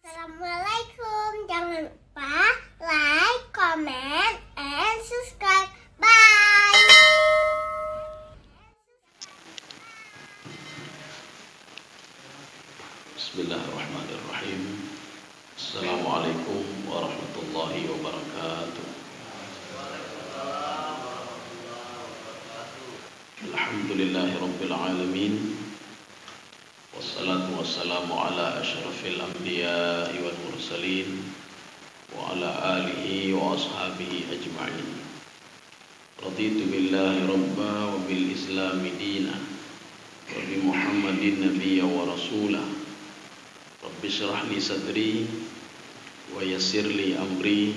Assalamualaikum. Jangan lupa like, comment, and subscribe. Bye. Bismillahirrahmanirrahim. Assalamualaikum warahmatullahi wabarakatuh. Alhamdulillahi rabbil alamin. Wassalatu wassalamu ala asyrafil anbiya'i wal mursalin wa ala alihi wa ashabihi ajma'in. Raditu billahi rabba wa bil islami dina wa bi Muhammadin nabiyya wa rasulah. Rabbi syrah li sadri wa yassir li amri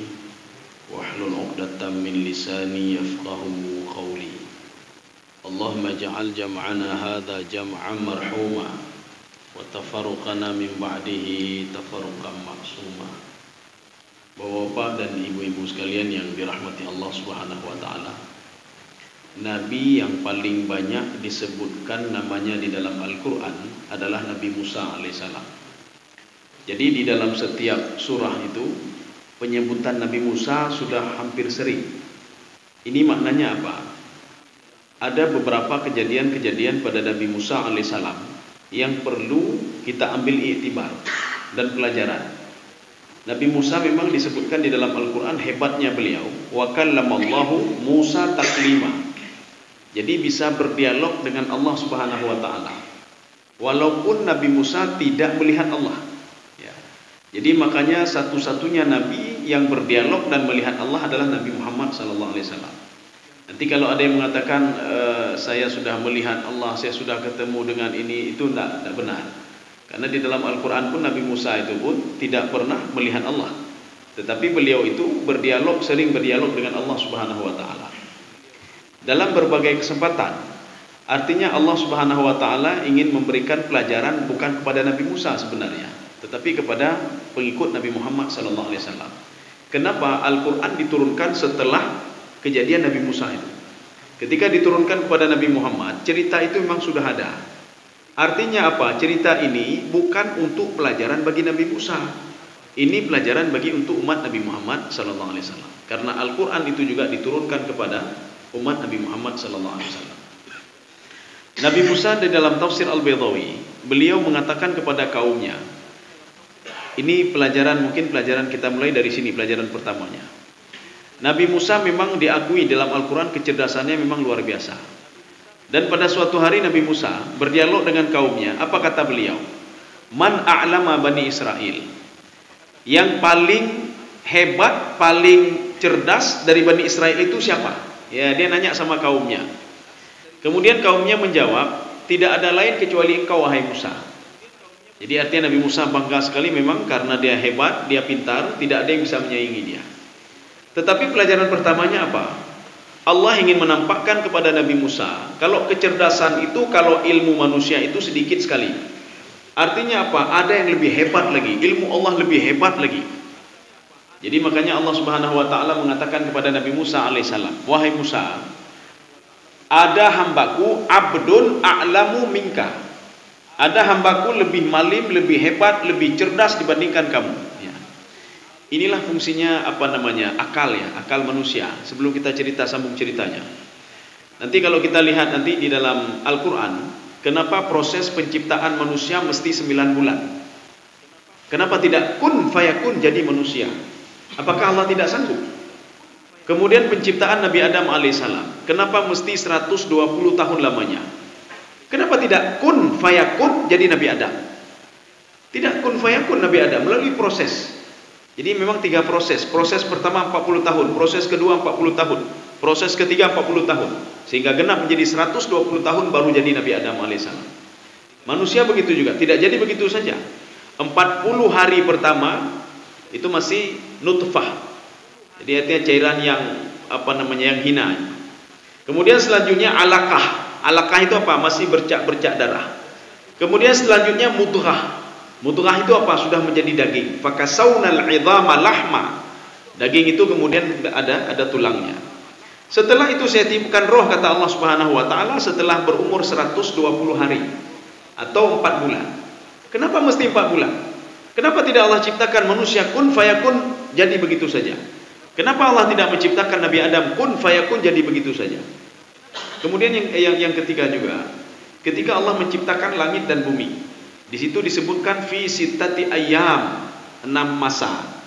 wahlul 'uqdatam min lisani yafqahu qawli. Allahumma ja'al jam'ana hadha jam'an marhuma wa tafarruqana min ba'dihi tafarruqan ma'suma. Bapak dan ibu-ibu sekalian yang dirahmati Allah Subhanahu wa taala, Nabi yang paling banyak disebutkan namanya di dalam Al-Qur'an adalah Nabi Musa alaihissalam. Jadi di dalam setiap surah itu penyebutan Nabi Musa sudah hampir sering. Ini maknanya apa? Ada beberapa kejadian-kejadian pada Nabi Musa alaihissalam yang perlu kita ambil iktibar dan pelajaran. Nabi Musa memang disebutkan di dalam Al-Quran hebatnya beliau. Wa kallamallahu Musa taklima. Jadi bisa berdialog dengan Allah Subhanahu wa taala. Walaupun Nabi Musa tidak melihat Allah. Ya. Jadi makanya satu-satunya nabi yang berdialog dan melihat Allah adalah Nabi Muhammad sallallahu alaihi wasallam. Nanti kalau ada yang mengatakan saya sudah melihat Allah, saya sudah ketemu dengan ini, itu tidak benar. Karena di dalam Al-Quran pun Nabi Musa itu pun tidak pernah melihat Allah. Tetapi beliau itu berdialog, sering berdialog dengan Allah Subhanahu wa taala. Dalam berbagai kesempatan. Artinya Allah Subhanahu wa taala ingin memberikan pelajaran bukan kepada Nabi Musa sebenarnya, tetapi kepada pengikut Nabi Muhammad sallallahu alaihi wasallam. Kenapa Al-Quran diturunkan setelah kejadian Nabi Musa itu? Ketika diturunkan kepada Nabi Muhammad, cerita itu memang sudah ada. Artinya apa? Cerita ini bukan untuk pelajaran bagi Nabi Musa. Ini pelajaran bagi untuk umat Nabi Muhammad sallallahu alaihi wasallam. Karena Al-Qur'an itu juga diturunkan kepada umat Nabi Muhammad sallallahu alaihi wasallam. Nabi Musa di dalam tafsir Al-Baydawi, beliau mengatakan kepada kaumnya. Ini pelajaran, mungkin pelajaran kita mulai dari sini, pelajaran pertamanya. Nabi Musa memang diakui dalam Al-Quran kecerdasannya memang luar biasa. Dan pada suatu hari Nabi Musa berdialog dengan kaumnya. Apa kata beliau? Man a'lama Bani Israel. Yang paling hebat, paling cerdas dari Bani Israel itu siapa? Ya, dia nanya sama kaumnya. Kemudian kaumnya menjawab, tidak ada lain kecuali engkau wahai Musa. Jadi artinya Nabi Musa bangga sekali memang karena dia hebat, dia pintar, tidak ada yang bisa menyaingi dia. Tetapi pelajaran pertamanya apa? Allah ingin menampakkan kepada Nabi Musa, kalau kecerdasan itu, kalau ilmu manusia itu sedikit sekali. Artinya apa? Ada yang lebih hebat lagi, ilmu Allah lebih hebat lagi. Jadi makanya Allah Subhanahu wa taala mengatakan kepada Nabi Musa alaihissalam, wahai Musa, ada hambaku abdun a'lamu minka. Ada hambaku lebih malim, lebih hebat, lebih cerdas dibandingkan kamu. Ya. Inilah fungsinya akal ya, akal manusia. Sebelum kita cerita sambung ceritanya. Nanti kalau kita lihat nanti di dalam Al-Quran, kenapa proses penciptaan manusia mesti 9 bulan? Kenapa tidak kun fayakun jadi manusia? Apakah Allah tidak sanggup? Kemudian penciptaan Nabi Adam alaihissalam, kenapa mesti 120 tahun lamanya? Kenapa tidak kun fayakun jadi Nabi Adam? Tidak kun fayakun Nabi Adam, melalui proses. Jadi memang 3 proses. Proses pertama 40 tahun, proses kedua 40 tahun, proses ketiga 40 tahun. Sehingga genap menjadi 120 tahun baru jadi Nabi Adam alaihissalam. Manusia begitu juga, tidak jadi begitu saja. 40 hari pertama itu masih nutfah. Jadi artinya cairan yang yang hina. Kemudian selanjutnya alaqah. Alaqah itu apa? Masih bercak-bercak darah. Kemudian selanjutnya mudghah. Mudghah itu apa? Sudah menjadi daging. Fakasawnal 'idhama lahma. Daging itu kemudian ada tulangnya. Setelah itu saya tiupkan roh, kata Allah Subhanahu wa taala, setelah berumur 120 hari atau 4 bulan. Kenapa mesti 4 bulan? Kenapa tidak Allah ciptakan manusia kun fayakun jadi begitu saja? Kenapa Allah tidak menciptakan Nabi Adam kun fayakun jadi begitu saja? Kemudian yang ketiga juga, ketika Allah menciptakan langit dan bumi, di situ disebutkan fi sittati ayyam, 6 masa.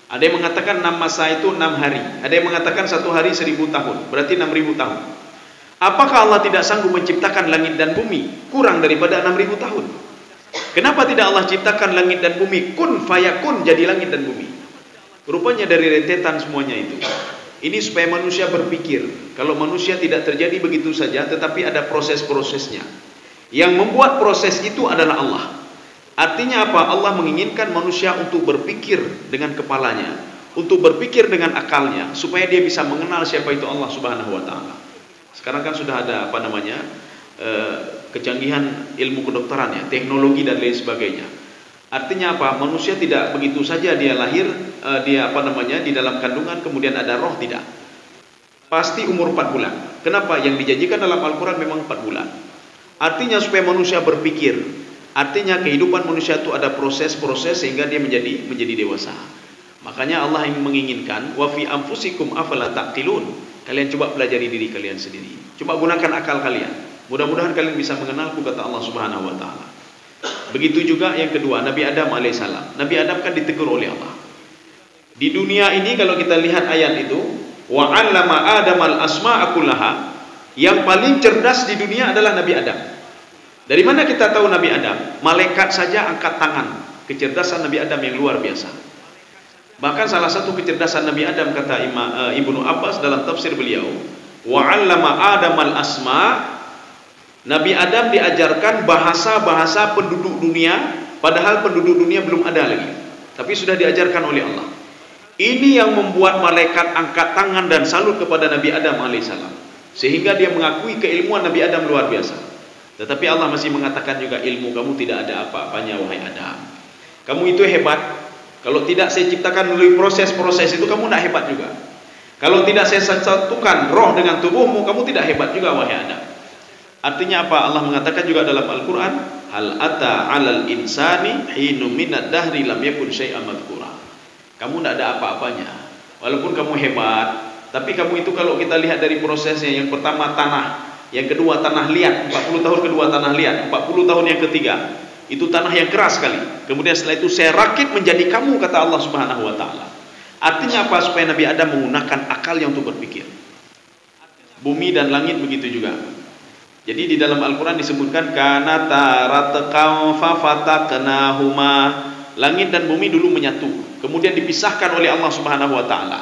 Ada yang mengatakan 6 masa itu 6 hari. Ada yang mengatakan 1 hari 1000 tahun, berarti 6000 tahun. Apakah Allah tidak sanggup menciptakan langit dan bumi kurang daripada 6000 tahun? Kenapa tidak Allah ciptakan langit dan bumi kun fayakun jadi langit dan bumi? Rupanya dari rentetan semuanya itu. Ini supaya manusia berpikir, kalau manusia tidak terjadi begitu saja, tetapi ada proses-prosesnya. Yang membuat proses itu adalah Allah. Artinya apa? Allah menginginkan manusia untuk berpikir dengan kepalanya, untuk berpikir dengan akalnya, supaya dia bisa mengenal siapa itu Allah Subhanahu wa Ta'ala. Sekarang kan sudah ada kecanggihan ilmu kedokteran ya, teknologi dan lain sebagainya. Artinya apa? Manusia tidak begitu saja dia lahir, di dalam kandungan kemudian ada roh, tidak. Pasti umur 4 bulan. Kenapa? Yang dijanjikan dalam Al-Quran memang 4 bulan. Artinya supaya manusia berpikir. Artinya kehidupan manusia itu ada proses-proses sehingga dia menjadi dewasa. Makanya Allah yang menginginkan wa fi anfusikum afala taqilun. Kalian coba pelajari diri kalian sendiri. Coba gunakan akal kalian. Mudah-mudahan kalian bisa mengenalku, kata Allah Subhanahu wa Ta'ala. Begitu juga yang kedua, Nabi Adam alaihissalam. Nabi Adam kan ditegur oleh Allah. Di dunia ini kalau kita lihat ayat itu, wa 'allama Adamal asma'a kullaha, yang paling cerdas di dunia adalah Nabi Adam. Dari mana kita tahu Nabi Adam? Malaikat saja angkat tangan. Kecerdasan Nabi Adam yang luar biasa. Bahkan salah satu kecerdasan Nabi Adam, kata Ibnu Abbas dalam tafsir beliau, wa 'allama Adamal asma', Nabi Adam diajarkan bahasa-bahasa penduduk dunia, padahal penduduk dunia belum ada lagi, tapi sudah diajarkan oleh Allah. Ini yang membuat malaikat angkat tangan dan salut kepada Nabi Adam alaihissalam, sehingga dia mengakui keilmuan Nabi Adam luar biasa. Tetapi Allah masih mengatakan juga, ilmu kamu tidak ada apa-apanya wahai Adam. Kamu itu hebat. Kalau tidak saya ciptakan melalui proses-proses itu, kamu tidak hebat juga. Kalau tidak saya satukan roh dengan tubuhmu, kamu tidak hebat juga wahai Adam. Artinya apa? Allah mengatakan juga dalam Al-Quran, hal ata 'alal insani hinu minad dahri lam yakun syai'an madhkura. Kamu tidak ada apa-apanya. Walaupun kamu hebat, tapi kamu itu kalau kita lihat dari prosesnya, yang pertama tanah, yang kedua tanah liat, 40 tahun kedua tanah liat, 40 tahun yang ketiga itu tanah yang keras sekali. Kemudian setelah itu saya rakit menjadi kamu, kata Allah Subhanahu wa Ta'ala. Artinya apa? Supaya Nabi Adam menggunakan akalnya untuk berpikir. Bumi dan langit begitu juga. Jadi di dalam Al-Quran disebutkan kanata ratqaw fafataqnahuma, langit dan bumi dulu menyatu, kemudian dipisahkan oleh Allah Subhanahu wa Ta'ala.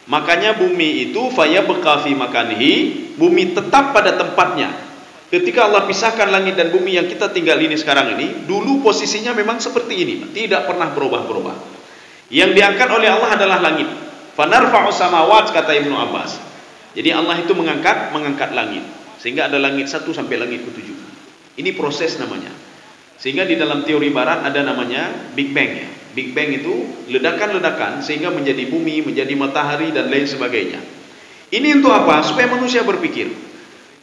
Makanya bumi itu fayabqa fi makanihi, bumi tetap pada tempatnya. Ketika Allah pisahkan langit dan bumi yang kita tinggal ini sekarang ini, dulu posisinya memang seperti ini, tidak pernah berubah-berubah. Yang diangkat oleh Allah adalah langit. Fanarfa'u samawat, kata Ibnu Abbas. Jadi Allah itu mengangkat langit, sehingga ada langit 1 sampai langit ke-7. Ini proses namanya. Sehingga di dalam teori barat ada namanya Big Bang ya. Big Bang itu ledakan-ledakan sehingga menjadi bumi, menjadi matahari dan lain sebagainya. Ini untuk apa? Supaya manusia berpikir.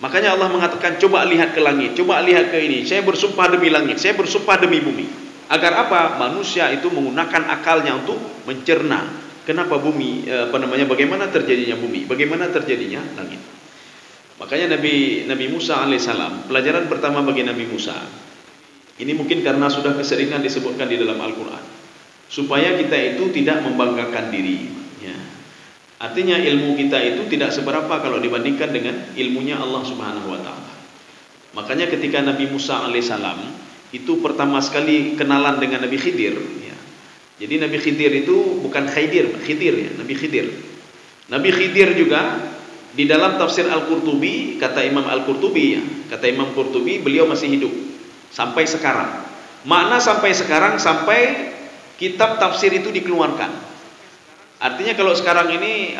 Makanya Allah mengatakan, coba lihat ke langit, coba lihat ke ini. Saya bersumpah demi langit, saya bersumpah demi bumi. Agar apa? Manusia itu menggunakan akalnya untuk mencerna kenapa bumi, bagaimana terjadinya bumi, bagaimana terjadinya langit. Makanya Nabi Musa alaihissalam, pelajaran pertama bagi Nabi Musa, ini mungkin karena sudah keseringan disebutkan di dalam Al-Quran, supaya kita itu tidak membanggakan diri ya. Artinya ilmu kita itu tidak seberapa kalau dibandingkan dengan ilmunya Allah Subhanahu wa Ta'ala. Makanya ketika Nabi Musa alaihissalam itu pertama sekali kenalan dengan Nabi Khidir ya. Jadi Nabi Khidir itu bukan Khidir ya, Nabi Khidir. Nabi Khidir juga di dalam tafsir Al-Qurtubi, kata Imam Al-Qurtubi ya, kata Imam Qurtubi, beliau masih hidup sampai sekarang. Makna sampai sekarang, sampai kitab tafsir itu dikeluarkan. Artinya kalau sekarang ini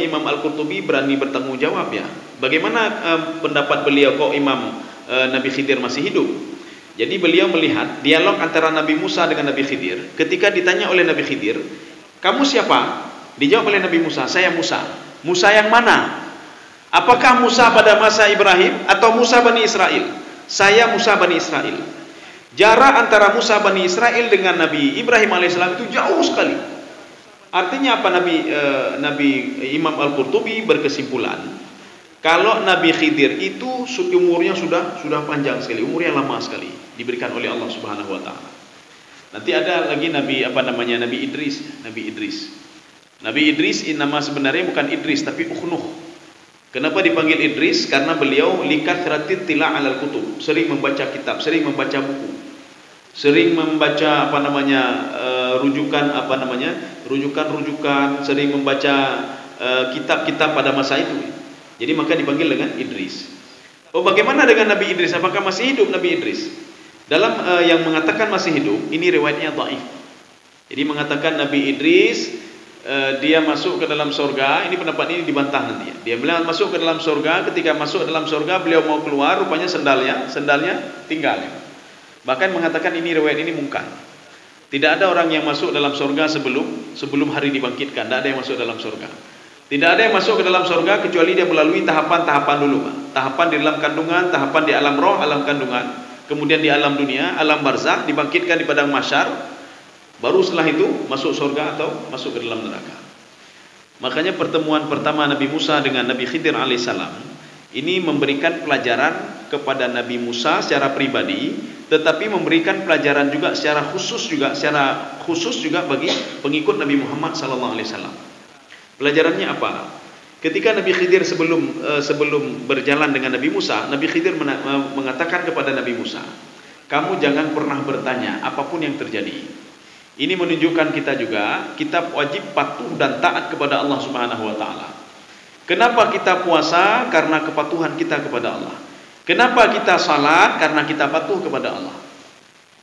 Imam Al-Qurtubi berani bertanggung jawab ya. Bagaimana pendapat beliau kok Imam Nabi Khidir masih hidup? Jadi beliau melihat dialog antara Nabi Musa dengan Nabi Khidir. Ketika ditanya oleh Nabi Khidir, kamu siapa? Dijawab oleh Nabi Musa, saya Musa. Musa yang mana? Apakah Musa pada masa Ibrahim atau Musa Bani Israel? Saya Musa Bani Israel. Jarak antara Musa Bani Israel dengan Nabi Ibrahim alaihissalam itu jauh sekali. Artinya apa? Nabi Imam Al-Qurtubi berkesimpulan, kalau Nabi Khidir itu umurnya sudah panjang sekali, umurnya lama sekali, diberikan oleh Allah Subhanahu wa taala. Nanti ada lagi Nabi Idris. Nabi Idris nama sebenarnya bukan Idris tapi Ukhnuh. Kenapa dipanggil Idris? Karena beliau likathratit tila' 'alal kutub, sering membaca kitab, sering membaca buku, sering membaca rujukan, sering membaca kitab-kitab pada masa itu. Jadi maka dipanggil dengan Idris. Oh, bagaimana dengan Nabi Idris? Apakah masih hidup Nabi Idris? Dalam yang mengatakan masih hidup, ini riwayatnya dhaif. Jadi mengatakan Nabi Idris dia masuk ke dalam surga. Ini pendapat ini dibantah nanti. Dia bilang masuk ke dalam surga. Ketika masuk dalam surga, beliau mau keluar, rupanya sendalnya tinggal. Bahkan mengatakan ini riwayat ini mungkar. Tidak ada orang yang masuk dalam surga sebelum hari dibangkitkan. Tidak ada yang masuk dalam surga. Tidak ada yang masuk ke dalam surga kecuali dia melalui tahapan-tahapan dulu, Pak. Tahapan di dalam kandungan, tahapan di alam roh, alam kandungan, kemudian di alam dunia, alam barzakh, dibangkitkan di padang mahsyar, baru setelah itu masuk surga atau masuk ke dalam neraka. Makanya pertemuan pertama Nabi Musa dengan Nabi Khidir alaihissalam ini memberikan pelajaran kepada Nabi Musa secara pribadi, tetapi memberikan pelajaran juga secara khusus juga bagi pengikut Nabi Muhammad sallallahu alaihi wasallam. Pelajarannya apa? Ketika Nabi Khidir sebelum berjalan dengan Nabi Musa, Nabi Khidir mengatakan kepada Nabi Musa, kamu jangan pernah bertanya apapun yang terjadi. Ini menunjukkan kita juga, kita wajib patuh dan taat kepada Allah Subhanahu wa taala. Kenapa kita puasa? Karena kepatuhan kita kepada Allah. Kenapa kita salat? Karena kita patuh kepada Allah.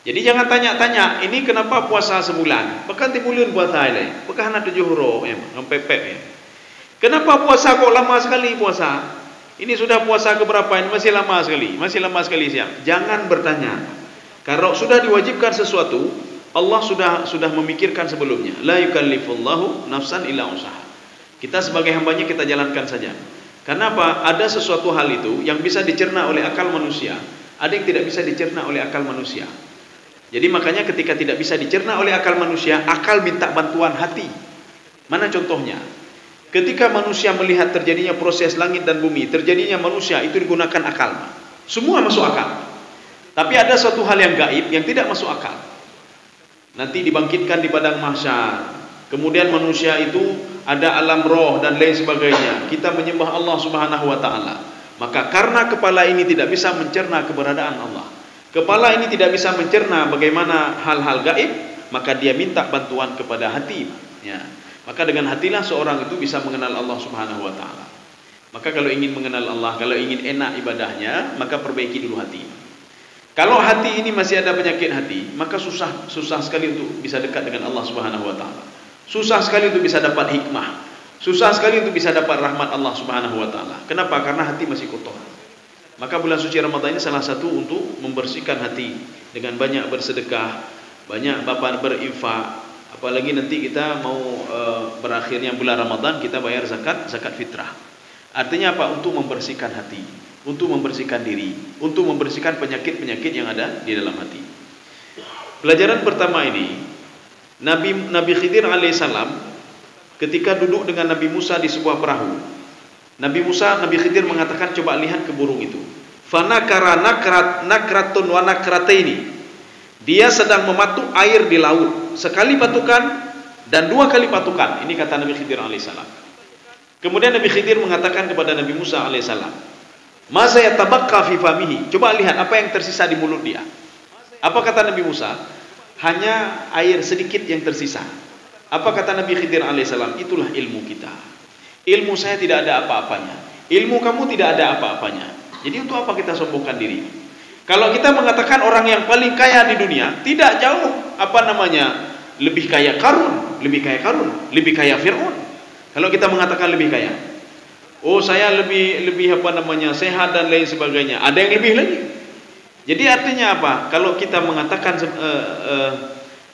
Jadi jangan tanya-tanya, ini kenapa puasa sebulan? Pekan timulun buat saya, pekan ada 7 huruf, sampai pep ya. Kenapa puasa kok lama sekali puasa? Ini sudah puasa keberapa? Ini masih lama sekali siap. Jangan bertanya. Kalau sudah diwajibkan sesuatu, Allah sudah memikirkan sebelumnya. La yukallifullahu nafsan illa usaha. Kita sebagai hambanya kita jalankan saja. Karena apa? Ada sesuatu hal itu yang bisa dicerna oleh akal manusia, ada yang tidak bisa dicerna oleh akal manusia. Jadi makanya ketika tidak bisa dicerna oleh akal manusia, akal minta bantuan hati. Mana contohnya? Ketika manusia melihat terjadinya proses langit dan bumi, terjadinya manusia, itu digunakan akal. Semua masuk akal. Tapi ada suatu hal yang gaib yang tidak masuk akal. Nanti dibangkitkan di padang mahsyar. Kemudian manusia itu ada alam roh dan lain sebagainya. Kita menyembah Allah Subhanahu wa taala. Maka karena kepala ini tidak bisa mencerna keberadaan Allah, kepala ini tidak bisa mencerna bagaimana hal-hal gaib, maka dia minta bantuan kepada hati. Ya. Maka dengan hatilah seorang itu bisa mengenal Allah Subhanahu wa taala. Maka kalau ingin mengenal Allah, kalau ingin enak ibadahnya, maka perbaiki dulu hati. Kalau hati ini masih ada penyakit hati, maka susah sekali untuk bisa dekat dengan Allah Subhanahu wa taala. Susah sekali untuk bisa dapat hikmah. Susah sekali untuk bisa dapat rahmat Allah Subhanahu wa taala. Kenapa? Karena hati masih kotor. Maka bulan suci Ramadan ini salah satu untuk membersihkan hati dengan banyak bersedekah, banyak berinfak. Apalagi nanti kita mau berakhirnya bulan Ramadan, kita bayar zakat fitrah. Artinya apa? Untuk membersihkan hati, untuk membersihkan diri, untuk membersihkan penyakit-penyakit yang ada di dalam hati. Pelajaran pertama ini, Nabi Khidir alaihissalam ketika duduk dengan Nabi Musa di sebuah perahu, Nabi Khidir mengatakan, coba lihat ke burung itu. Fanakara nakratun wa nakrataini. Dia sedang mematuk air di laut, sekali patukan dan 2 kali patukan. Ini kata Nabi Khidir alaihissalam. Kemudian Nabi Khidir mengatakan kepada Nabi Musa alaihissalam, "Maza yatabaqqa fi famihi?" Coba lihat apa yang tersisa di mulut dia. Apa kata Nabi Musa? Hanya air sedikit yang tersisa. Apa kata Nabi Khidir alaihissalam? Itulah ilmu kita. Ilmu saya tidak ada apa-apanya. Ilmu kamu tidak ada apa-apanya. Jadi untuk apa kita sombongkan diri? Kalau kita mengatakan orang yang paling kaya di dunia, tidak jauh lebih kaya Qarun, lebih kaya Fir'aun. Kalau kita mengatakan lebih kaya, oh saya lebih sehat dan lain sebagainya, ada yang lebih lagi. Jadi artinya apa? Kalau kita mengatakan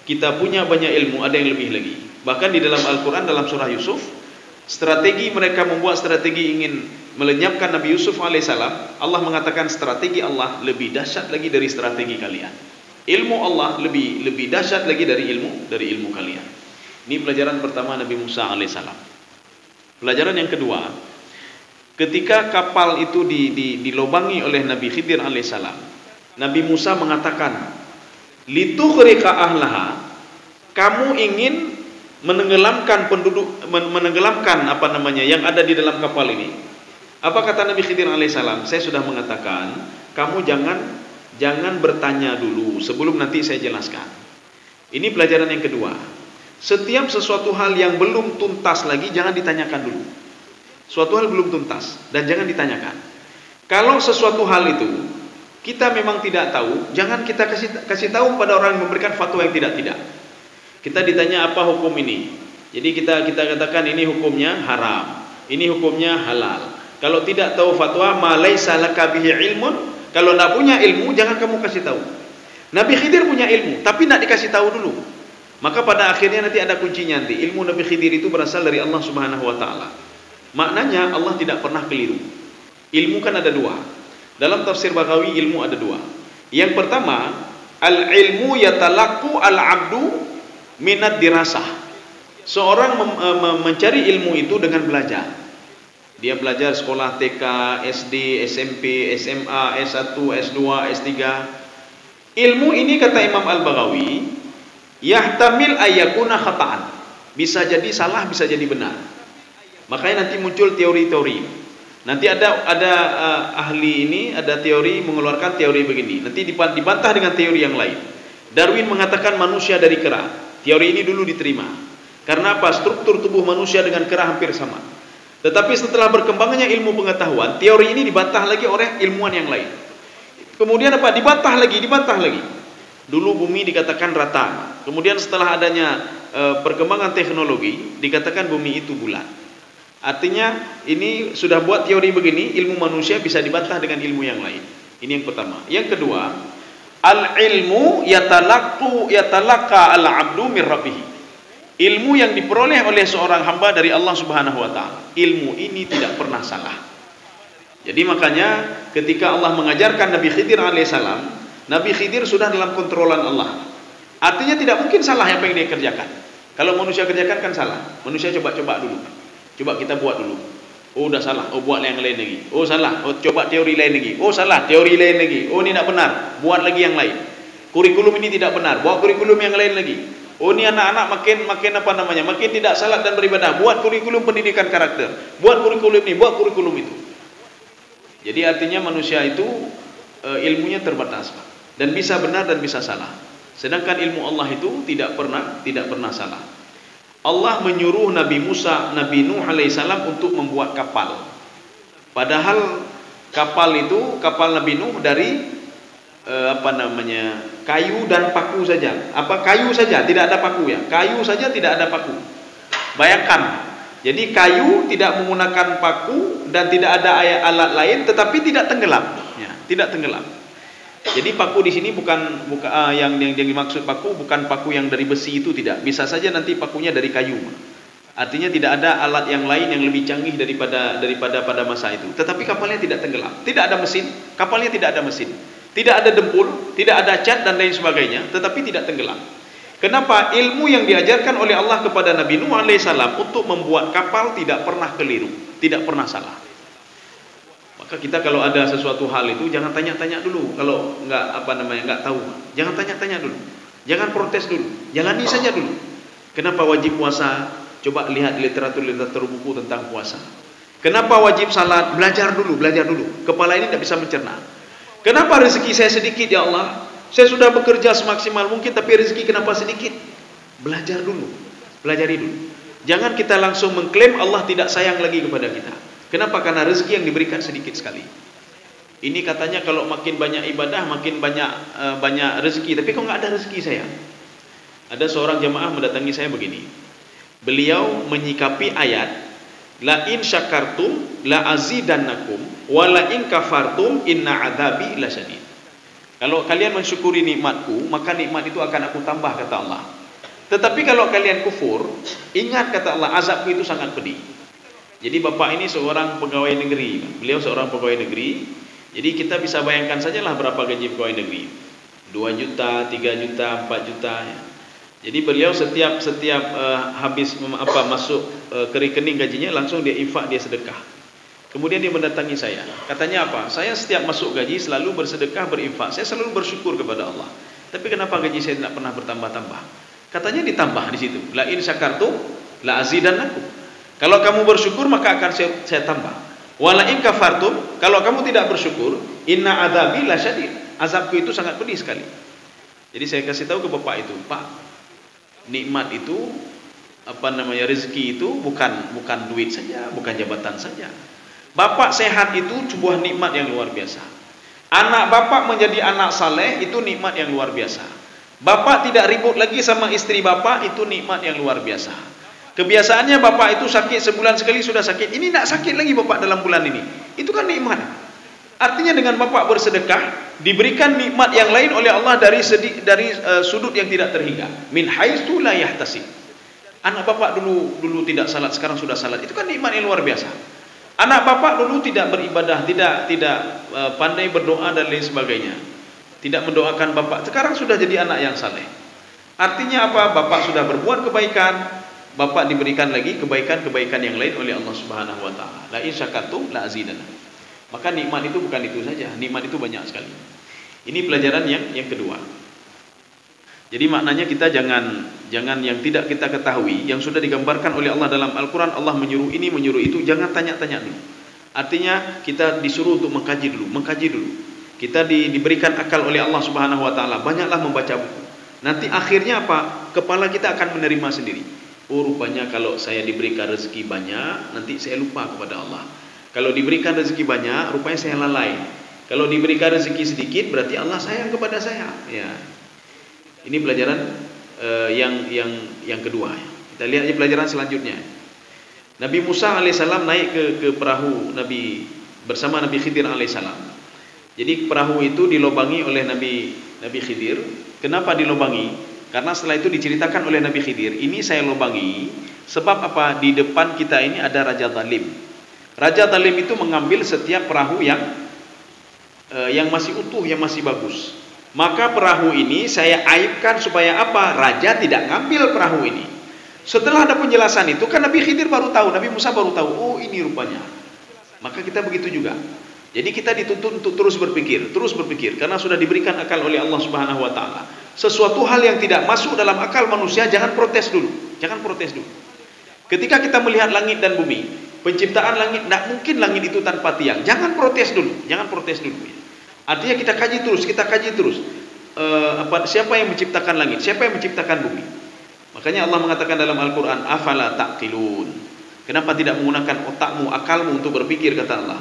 kita punya banyak ilmu, ada yang lebih lagi. Bahkan di dalam Al-Quran, dalam surah Yusuf, mereka membuat strategi ingin melenyapkan Nabi Yusuf alaihissalam. Allah mengatakan strategi Allah lebih dahsyat lagi dari strategi kalian. Ilmu Allah lebih dahsyat lagi dari ilmu kalian. Ini pelajaran pertama Nabi Musa alaihissalam. Pelajaran yang kedua, ketika kapal itu dilobangi oleh Nabi Khidir alaihissalam, Nabi Musa mengatakan, litughriqa ahlaha, kamu ingin menenggelamkan yang ada di dalam kapal ini. Apa kata Nabi Khidir alaihissalam? Saya sudah mengatakan, kamu jangan bertanya dulu sebelum nanti saya jelaskan. Ini pelajaran yang kedua. Setiap sesuatu hal yang belum tuntas lagi jangan ditanyakan dulu. Suatu hal belum tuntas dan jangan ditanyakan. Kalau sesuatu hal itu kita memang tidak tahu, jangan kita kasih tahu pada orang yang memberikan fatwa yang tidak. Kita ditanya apa hukum ini, jadi kita katakan ini hukumnya haram, ini hukumnya halal. Kalau tidak tahu fatwa, ma laisa laka bihi ilmun, kalau tidak punya ilmu jangan kamu kasih tahu. Nabi Khidir punya ilmu tapi tidak dikasih tahu dulu. Maka pada akhirnya nanti ada kuncinya nanti. Ilmu Nabi Khidir itu berasal dari Allah Subhanahu wa taala. Maknanya Allah tidak pernah keliru. Ilmu kan ada dua. Dalam tafsir Baghawi ilmu ada dua. Yang pertama, al-ilmu yatalaqqu al-'abdu minad dirasah. Seorang mencari ilmu itu dengan belajar. Dia belajar sekolah TK, SD, SMP, SMA, S1, S2, S3. Ilmu ini kata Imam Al-Baghawi, yahtamil ayyakuna khata'an. Bisa jadi salah, bisa jadi benar. Makanya nanti muncul teori-teori. Nanti ada ahli ini, ada teori mengeluarkan teori begini. Nanti dibantah dengan teori yang lain. Darwin mengatakan manusia dari kera. Teori ini dulu diterima. Karena apa? Struktur tubuh manusia dengan kera hampir sama. Tetapi setelah berkembangnya ilmu pengetahuan, teori ini dibantah lagi oleh ilmuwan yang lain. Kemudian apa? Dibantah lagi. Dulu bumi dikatakan rata. Kemudian setelah adanya perkembangan teknologi, dikatakan bumi itu bulat. Artinya ini sudah buat teori begini, ilmu manusia bisa dibantah dengan ilmu yang lain. Ini yang pertama. Yang kedua, al-ilmu yatalaqqa al-'abdu min rabbih. Ilmu yang diperoleh oleh seorang hamba dari Allah Subhanahu wa taala. Ilmu ini tidak pernah salah. Jadi makanya ketika Allah mengajarkan Nabi Khidir alaihissalam, Nabi Khidir sudah dalam kontrolan Allah. Artinya tidak mungkin salah apa yang dia kerjakan. Kalau manusia kerjakan kan salah. Manusia coba dulu. Coba kita buat dulu. Oh udah salah. Oh buat yang lain lagi. Oh salah. Oh coba teori lain lagi. Oh salah. Teori lain lagi. Oh ini tidak benar. Buat lagi yang lain. Kurikulum ini tidak benar. Buat kurikulum yang lain lagi. Oh ini anak-anak makin tidak salat dan beribadah. Buat kurikulum pendidikan karakter. Buat kurikulum ini. Buat kurikulum itu. Jadi artinya manusia itu ilmunya terbatas, Pak. Dan bisa benar dan bisa salah. Sedangkan ilmu Allah itu tidak pernah salah. Allah menyuruh Nabi Musa, Nabi Nuh alaihissalam untuk membuat kapal. Padahal kapal Nabi Nuh dari kayu dan paku saja. Kayu saja, tidak ada paku ya. Kayu saja tidak ada paku. Bayangkan. Jadi kayu tidak menggunakan paku dan tidak ada alat lain, tetapi tidak tenggelam. Ya, tidak tenggelam. Jadi paku di sini bukan yang dimaksud paku bukan paku yang dari besi itu, tidak. Bisa saja nanti pakunya dari kayu. Artinya tidak ada alat yang lain yang lebih canggih daripada pada masa itu. Tetapi kapalnya tidak tenggelam. Tidak ada mesin, kapalnya tidak ada mesin. Tidak ada dempul, tidak ada cat dan lain sebagainya, tetapi tidak tenggelam. Kenapa? Ilmu yang diajarkan oleh Allah kepada Nabi Nuh alaihissalam untuk membuat kapal tidak pernah keliru, tidak pernah salah. Maka kita kalau ada sesuatu hal itu jangan tanya-tanya dulu. Kalau nggak tahu, jangan tanya-tanya dulu. Jangan protes dulu, jalani saja dulu. Kenapa wajib puasa? Coba lihat literatur buku tentang puasa. Kenapa wajib salat? Belajar dulu. Kepala ini tidak bisa mencerna. Kenapa rezeki saya sedikit ya Allah? Saya sudah bekerja semaksimal mungkin tapi rezeki kenapa sedikit? Belajar dulu, pelajari dulu. Jangan kita langsung mengklaim Allah tidak sayang lagi kepada kita. Kenapa? Karena rezeki yang diberikan sedikit sekali. Ini katanya kalau makin banyak ibadah makin banyak rezeki, tapi kok nggak ada rezeki saya? Ada seorang jamaah mendatangi saya begini. Beliau menyikapi ayat la in syakartum la azidannakum wa la in kafartum inna adzabi lasyadid. Kalau kalian mensyukuri nikmatku, maka nikmat itu akan aku tambah, kata Allah. Tetapi kalau kalian kufur, ingat kata Allah, azabku itu sangat pedih. Jadi bapak ini seorang pegawai negeri. Beliau seorang pegawai negeri. Jadi kita bisa bayangkan sajalah berapa gaji pegawai negeri. 2 juta, 3 juta, 4 juta ya. Jadi beliau setiap habis masuk ke rekening gajinya langsung dia infak, dia sedekah. Kemudian dia mendatangi saya. Katanya apa? Saya setiap masuk gaji selalu bersedekah, berinfak. Saya selalu bersyukur kepada Allah. Tapi kenapa gaji saya tidak pernah bertambah-tambah? Katanya ditambah di situ. La in syakartum la azidannakum. Kalau kamu bersyukur maka akan saya tambah. Wa la in kafartum, kalau kamu tidak bersyukur, inna adzabi lasyadid. Azabku itu sangat pedih sekali. Jadi saya kasih tahu ke bapak itu, Pak, nikmat itu rezeki itu bukan duit saja, bukan jabatan saja. Bapak sehat itu sebuah nikmat yang luar biasa. Anak bapak menjadi anak saleh itu nikmat yang luar biasa. Bapak tidak ribut lagi sama istri bapak, itu nikmat yang luar biasa. Kebiasaannya bapak itu sakit sebulan sekali sudah sakit. Ini tidak sakit lagi bapak dalam bulan ini. Itu kan nikmat. Artinya dengan bapak bersedekah diberikan nikmat yang lain oleh Allah dari sudut yang tidak terhingga. Min haitsu la yahtasib. Anak bapak dulu tidak salat, sekarang sudah salat. Itu kan nikmat yang luar biasa. Anak bapak dulu tidak beribadah, tidak pandai berdoa dan lain sebagainya. Tidak mendoakan bapak. Sekarang sudah jadi anak yang saleh. Artinya apa? Bapak sudah berbuat kebaikan, bapak diberikan lagi kebaikan-kebaikan yang lain oleh Allah Subhanahu wa taala. La in syakartum la azidannakum. Maka nikmat itu bukan itu saja, nikmat itu banyak sekali. Ini pelajaran yang kedua. Jadi maknanya kita jangan yang tidak kita ketahui, yang sudah digambarkan oleh Allah dalam Al-Quran, Allah menyuruh ini, menyuruh itu, jangan tanya-tanya dulu. Artinya kita disuruh untuk mengkaji dulu. Kita diberikan akal oleh Allah Subhanahu wa taala, banyaklah membaca buku. Nanti akhirnya apa? Kepala kita akan menerima sendiri. Oh, rupanya kalau saya diberikan rezeki banyak, nanti saya lupa kepada Allah. Kalau diberikan rezeki banyak, rupanya saya lalai. Kalau diberikan rezeki sedikit, berarti Allah sayang kepada saya. Ya. Ini pelajaran yang kedua. Kita lihat pelajaran selanjutnya. Nabi Musa alaihissalam naik ke perahu bersama Nabi Khidir alaihissalam. Jadi perahu itu dilobangi oleh Nabi Khidir. Kenapa dilobangi? Karena setelah itu diceritakan oleh Nabi Khidir, ini saya lobangi sebab apa? Di depan kita ini ada Raja Zalim. Raja Zalim itu mengambil setiap perahu yang masih utuh, yang masih bagus. Maka perahu ini saya aibkan supaya apa? Raja tidak ngambil perahu ini. Setelah ada penjelasan itu kan Nabi Khidir baru tahu, Nabi Musa baru tahu, oh ini rupanya. Maka kita begitu juga. Jadi kita dituntut untuk terus berpikir karena sudah diberikan akal oleh Allah Subhanahu wa taala. Sesuatu hal yang tidak masuk dalam akal manusia jangan protes dulu. Ketika kita melihat langit dan bumi, penciptaan langit, tidak mungkin langit itu tanpa tiang. Jangan protes dulu. Artinya kita kaji terus. Siapa yang menciptakan langit? Siapa yang menciptakan bumi? Makanya Allah mengatakan dalam Al-Quran, afala taqilun. Kenapa tidak menggunakan otakmu, akalmu untuk berpikir, kata Allah.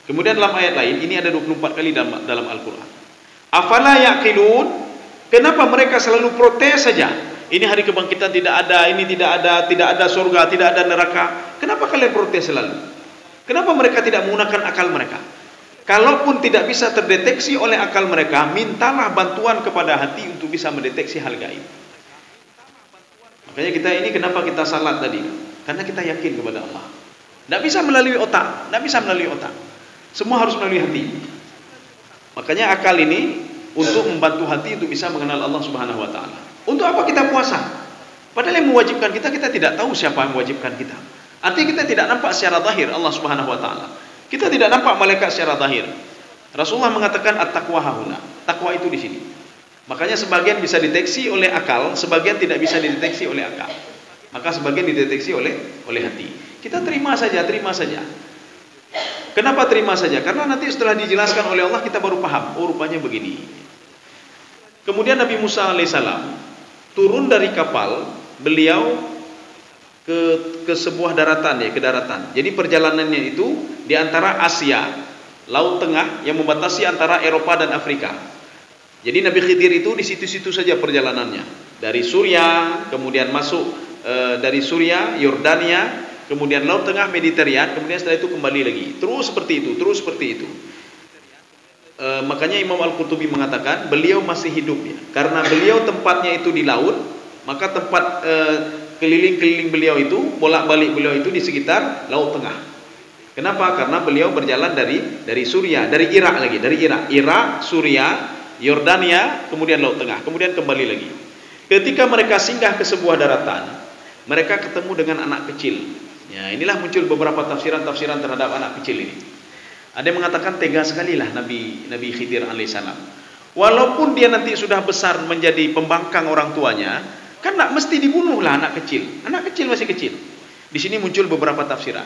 Kemudian dalam ayat lain, ini ada 24 kali dalam Al-Quran. Afala yaqilun. Kenapa mereka selalu protes saja? Ini hari kebangkitan tidak ada, ini tidak ada surga, tidak ada neraka. Kenapa kalian protes selalu? Kenapa mereka tidak menggunakan akal mereka? Kalaupun tidak bisa terdeteksi oleh akal mereka, mintalah bantuan kepada hati untuk bisa mendeteksi hal gaib. Makanya kita ini kenapa kita salat tadi? Karena kita yakin kepada Allah. Tidak bisa melalui otak, Semua harus melalui hati. Makanya akal ini untuk membantu hati untuk bisa mengenal Allah Subhanahu wa taala. Untuk apa kita puasa? Padahal yang mewajibkan kita tidak tahu siapa yang mewajibkan kita. Artinya kita tidak nampak secara zahir Allah Subhanahu wa taala. Kita tidak nampak malaikat secara zahir. Rasulullah mengatakan at-taqwa hahuna. Takwa itu di sini. Makanya sebagian bisa dideteksi oleh akal, sebagian tidak bisa dideteksi oleh akal. Maka sebagian dideteksi oleh hati. Kita terima saja. Kenapa terima saja? Karena nanti setelah dijelaskan oleh Allah kita baru paham. Oh, rupanya begini. Kemudian Nabi Musa alaihissalam turun dari kapal, beliau ke sebuah daratan, ke daratan. Jadi perjalanannya itu di antara Asia, Laut Tengah yang membatasi antara Eropa dan Afrika. Jadi Nabi Khidir itu di situ-situ saja perjalanannya. Dari Suria, kemudian masuk dari Suria, Yordania, kemudian Laut Tengah, Mediterania, kemudian setelah itu kembali lagi. Terus seperti itu. Makanya Imam Al-Qurtubi mengatakan beliau masih hidup ya. Karena beliau tempatnya itu di laut, maka tempat keliling-keliling beliau itu, bolak-balik beliau itu di sekitar Laut Tengah. Kenapa? Karena beliau berjalan dari Suria, dari Irak, Irak, Suria, Yordania, kemudian Laut Tengah, kemudian kembali lagi. Ketika mereka singgah ke sebuah daratan, mereka ketemu dengan anak kecil. Ya, inilah muncul beberapa tafsiran-tafsiran terhadap anak kecil ini. Ada yang mengatakan tega sekali lah Nabi Khidir alaihissalam. Walaupun dia nanti sudah besar menjadi pembangkang orang tuanya, kan tak mesti dibunuhlah anak kecil. Anak kecil masih kecil. Di sini muncul beberapa tafsiran.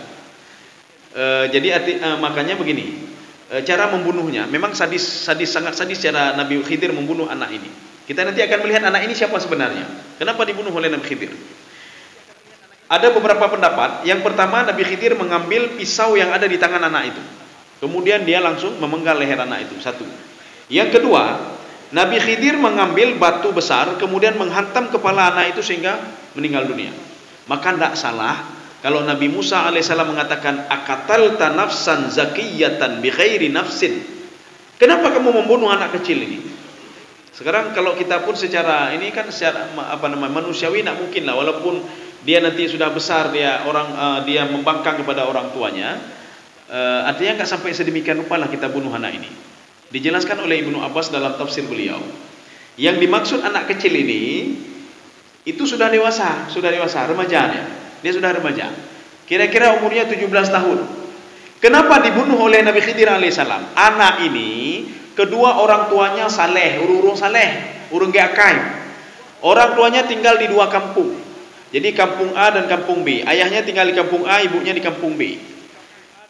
Makanya begini, cara membunuhnya memang sangat sadis cara Nabi Khidir membunuh anak ini. Kita nanti akan melihat anak ini siapa sebenarnya. Kenapa dibunuh oleh Nabi Khidir? Ada beberapa pendapat. Yang pertama, Nabi Khidir mengambil pisau yang ada di tangan anak itu. Kemudian dia langsung memenggal leher anak itu. Satu. Yang kedua, Nabi Khidir mengambil batu besar kemudian menghantam kepala anak itu sehingga meninggal dunia. Maka tidak salah kalau Nabi Musa alaihissalam mengatakan akatalta nafsan zakiyatan bi ghairi nafsin. Kenapa kamu membunuh anak kecil ini? Sekarang kalau kita pun secara ini kan secara manusiawi tidak mungkin lah, walaupun dia nanti sudah besar, dia membangkang kepada orang tuanya, artinya nggak sampai sedemikian rupa lah kita bunuh anak ini. Dijelaskan oleh Ibnu Abbas dalam tafsir beliau, yang dimaksud anak kecil ini itu sudah dewasa, remajanya. Dia sudah remaja. Kira-kira umurnya 17 tahun. Kenapa dibunuh oleh Nabi Khidir alaihissalam? Anak ini kedua orang tuanya saleh, urung saleh, urung geakai. Orang tuanya tinggal di dua kampung. Jadi kampung A dan kampung B. Ayahnya tinggal di kampung A, ibunya di kampung B.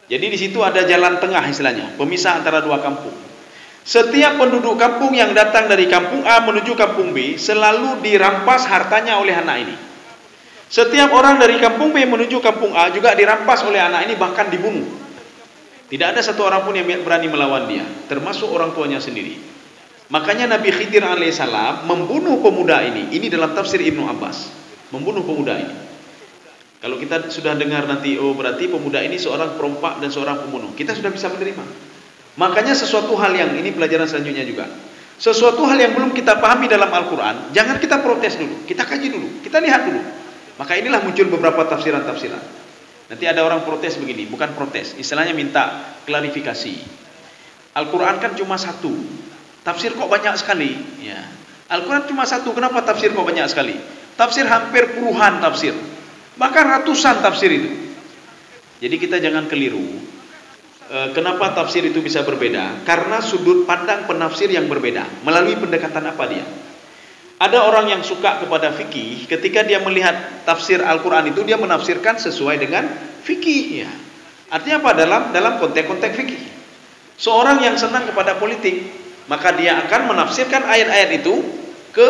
Jadi di situ ada jalan tengah istilahnya, pemisah antara dua kampung. Setiap penduduk kampung yang datang dari kampung A menuju kampung B selalu dirampas hartanya oleh anak ini. Setiap orang dari kampung B menuju kampung A juga dirampas oleh anak ini, bahkan dibunuh. Tidak ada satu orang pun yang berani melawan dia, termasuk orang tuanya sendiri. Makanya Nabi Khidir alaihissalam membunuh pemuda ini. Ini dalam tafsir Ibnu Abbas, membunuh pemuda ini. Kalau kita sudah dengar nanti, oh berarti pemuda ini seorang perompak dan seorang pembunuh, kita sudah bisa menerima. Makanya sesuatu hal yang ini pelajaran selanjutnya juga. Sesuatu hal yang belum kita pahami dalam Al-Quran, jangan kita protes dulu, kita kaji dulu, kita lihat dulu. Maka inilah muncul beberapa tafsiran-tafsiran. Nanti ada orang protes begini, bukan protes, istilahnya minta klarifikasi. Al-Quran kan cuma satu, tafsir kok banyak sekali? Ya. Al-Quran cuma satu, kenapa tafsir kok banyak sekali? Tafsir hampir puluhan tafsir, bahkan ratusan tafsir itu. Jadi kita jangan keliru. Kenapa tafsir itu bisa berbeda? Karena sudut pandang penafsir yang berbeda. Melalui pendekatan apa dia? Ada orang yang suka kepada fikih, ketika dia melihat tafsir Al-Quran itu, dia menafsirkan sesuai dengan fikih. Ya. Artinya apa? Dalam konteks-konteks fikih. Seorang yang senang kepada politik, maka dia akan menafsirkan ayat-ayat itu ke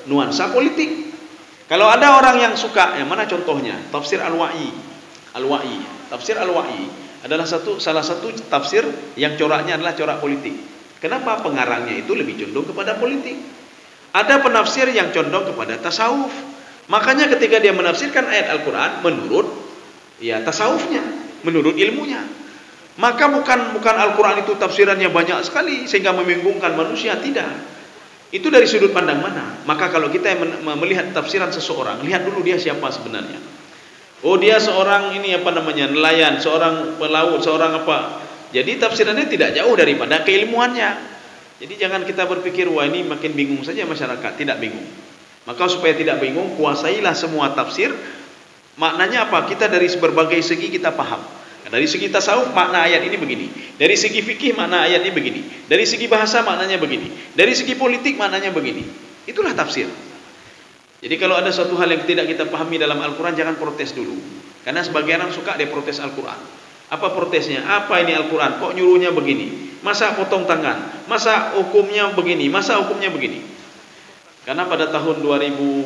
nuansa politik. Kalau ada orang yang suka, yang mana contohnya? Tafsir Al-Wa'i. Tafsir Al-Wa'i adalah salah satu tafsir yang coraknya adalah corak politik. Kenapa? Pengarangnya itu lebih condong kepada politik. Ada penafsir yang condong kepada tasawuf. Makanya ketika dia menafsirkan ayat Al-Quran menurut tasawufnya, menurut ilmunya. Maka bukan Al-Quran itu tafsirannya banyak sekali sehingga membingungkan manusia, tidak. Itu dari sudut pandang mana? Maka kalau kita melihat tafsiran seseorang, lihat dulu dia siapa sebenarnya. Oh, dia seorang nelayan, seorang pelaut, seorang apa. Jadi tafsirannya tidak jauh daripada keilmuannya. Jadi jangan kita berpikir, wah ini makin bingung saja masyarakat. Tidak bingung. Maka supaya tidak bingung, kuasailah semua tafsir. Maknanya apa? Kita dari berbagai segi kita paham. Dari segi tasawuf makna ayat ini begini. Dari segi fikih makna ayat ini begini. Dari segi bahasa maknanya begini. Dari segi politik maknanya begini. Itulah tafsir. Jadi kalau ada suatu hal yang tidak kita pahami dalam Al-Quran, jangan protes dulu. Karena sebagian orang suka dia protes Al-Quran. Apa protesnya? Apa ini Al-Quran? Kok nyuruhnya begini? Masa potong tangan? Masa hukumnya begini? Masa hukumnya begini? Karena pada tahun 2013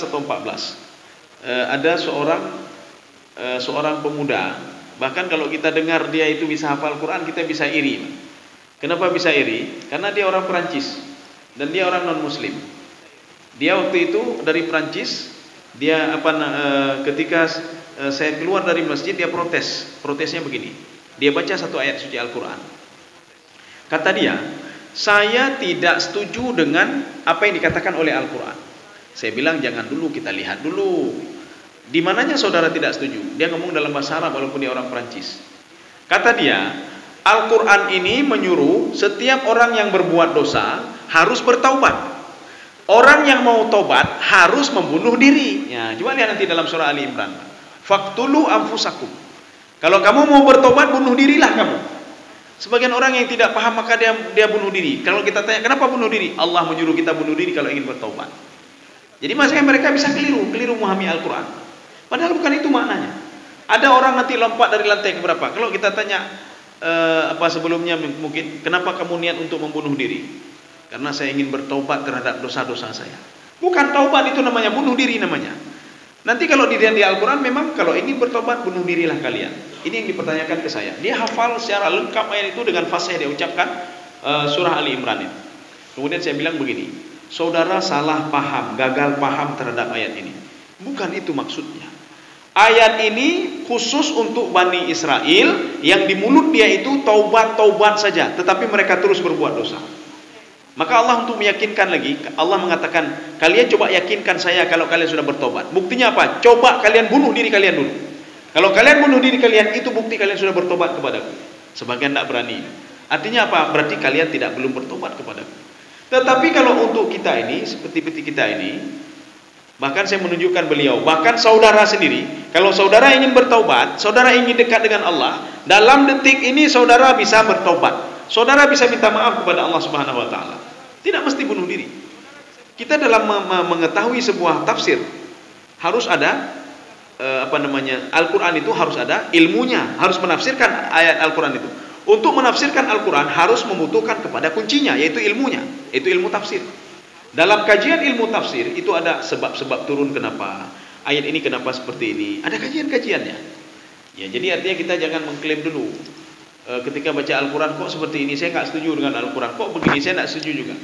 atau 14 ada seorang pemuda. Bahkan kalau kita dengar dia itu bisa hafal Quran, kita bisa iri. Kenapa bisa iri? Karena dia orang Perancis dan dia orang non-Muslim. Dia waktu itu dari Perancis, dia ketika saya keluar dari masjid, dia protesnya begini. Dia baca satu ayat suci Al-Quran. Kata dia, saya tidak setuju dengan apa yang dikatakan oleh Al-Quran. Saya bilang jangan dulu, kita lihat dulu. Di mananya saudara tidak setuju? Dia ngomong dalam bahasa Arab walaupun dia orang Perancis. Kata dia, Al-Quran ini menyuruh setiap orang yang berbuat dosa harus bertaubat. Orang yang mau taubat harus membunuh diri. Ya, coba lihat nanti dalam surah Ali Imran. Faqtulu anfusakum. Kalau kamu mau bertobat, bunuh dirilah kamu. Sebagian orang yang tidak paham maka dia bunuh diri. Kalau kita tanya kenapa bunuh diri? Allah menyuruh kita bunuh diri kalau ingin bertobat. Jadi maksudnya mereka bisa keliru memahami Al-Quran. Padahal bukan itu maknanya. Ada orang nanti lompat dari lantai ke berapa? Kalau kita tanya sebelumnya mungkin kenapa kamu niat untuk membunuh diri? Karena saya ingin bertobat terhadap dosa-dosa saya. Bukan taubat itu namanya, bunuh diri namanya. Nanti kalau di Al-Quran memang kalau ingin bertobat bunuh dirilah kalian. Ini yang dipertanyakan ke saya. Dia hafal secara lengkap ayat itu dengan fasih dia ucapkan surah Ali Imran itu. Kemudian saya bilang begini, saudara salah paham, gagal paham terhadap ayat ini. Bukan itu maksudnya. Ayat ini khusus untuk Bani Israel yang di mulut dia itu taubat-taubat saja, tetapi mereka terus berbuat dosa. Maka Allah untuk meyakinkan lagi, Allah mengatakan, kalian coba yakinkan saya kalau kalian sudah bertobat. Buktinya apa? Coba kalian bunuh diri kalian dulu. Kalau kalian bunuh diri kalian, itu bukti kalian sudah bertobat kepadaku. Sebagian tidak berani. Artinya apa? Berarti kalian belum bertobat kepadaku. Tetapi kalau untuk kita ini, seperti kita ini, bahkan saya menunjukkan beliau, bahkan saudara sendiri, kalau saudara ingin bertaubat, saudara ingin dekat dengan Allah, dalam detik ini saudara bisa bertaubat. Saudara bisa minta maaf kepada Allah Subhanahu wa taala. Tidak mesti bunuh diri. Kita dalam mengetahui sebuah tafsir harus ada Al-Quran itu harus ada ilmunya, harus menafsirkan ayat Al-Quran itu. Untuk menafsirkan Al-Quran harus membutuhkan kepada kuncinya, yaitu ilmunya, yaitu ilmu tafsir. Dalam kajian ilmu tafsir itu ada sebab-sebab turun kenapa ayat ini kenapa seperti ini. Ada kajian-kajiannya. Ya, jadi artinya kita jangan mengklaim dulu. Ketika baca Al-Quran kok seperti ini, saya nggak setuju dengan Al-Quran. Kok begini, saya nggak setuju juga.